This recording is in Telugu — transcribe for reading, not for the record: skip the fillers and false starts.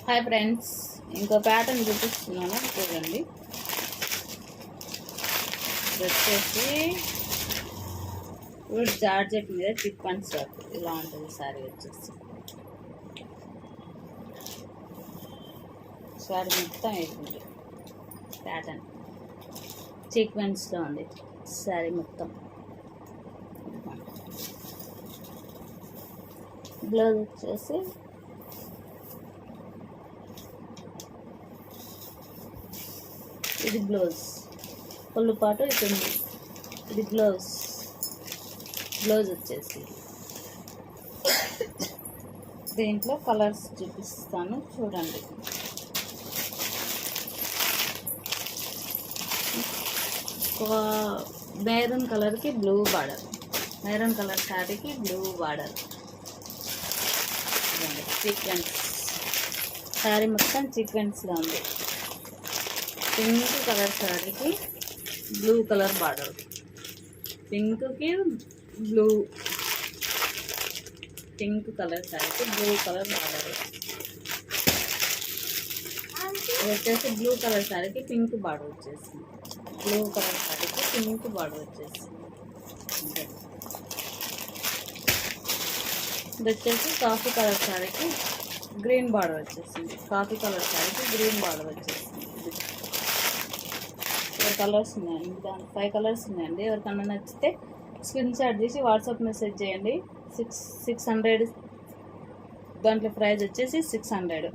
హాయ్ ఫ్రెండ్స్, ఇంకో ప్యాటర్న్ చూపిస్తున్నాను చూడండి. వచ్చేసి ఇప్పుడు జార్జెట్ మీద సీక్వెన్స్ వర్క్ ఇలా ఉంటుంది. శారీ వచ్చేసి శారీ మొత్తం వేసింది ప్యాటర్న్ సీక్వెన్స్లో ఉంది. శారీ మొత్తం బ్లౌజ్ వచ్చేసి ఇది బ్లౌజ్ ఫుల్ పాటు ఇటుంది. ఇది బ్లౌజ్ వచ్చేసి దీంట్లో కలర్స్ చూపిస్తాను చూడండి. మెరూన్ కలర్కి బ్లూ బార్డర్, మెరూన్ కలర్ శారీకి బ్లూ బార్డర్, సీక్వెన్స్ శారీ మొత్తం సీక్వెన్స్గా ఉంది. పింక్ కలర్ శారీకి బ్లూ కలర్ బార్డర్, పింక్కి బ్లూ, పింక్ కలర్ శారీకి బ్లూ కలర్ బార్డర్. వచ్చేసి బ్లూ కలర్ శారీకి పింక్ బార్డర్ వచ్చేసింది. బ్లూ కలర్ శారీకి పింక్ బార్డర్ వచ్చేసింది. ఇది వచ్చేసి కాఫీ కలర్ శారీకి గ్రీన్ బార్డర్ వచ్చేసింది. కాఫీ కలర్ శారీకి గ్రీన్ బార్డర్ వచ్చేసింది. 4 కలర్స్ ఉన్నాయండి, దాంట్లో 5 కలర్స్ ఉన్నాయండి. ఎవరికన్నా నచ్చితే స్క్రీన్ షాట్ చేసి వాట్సాప్ మెసేజ్ చేయండి. 600 దాంట్లో ప్రైస్ వచ్చేసి 600.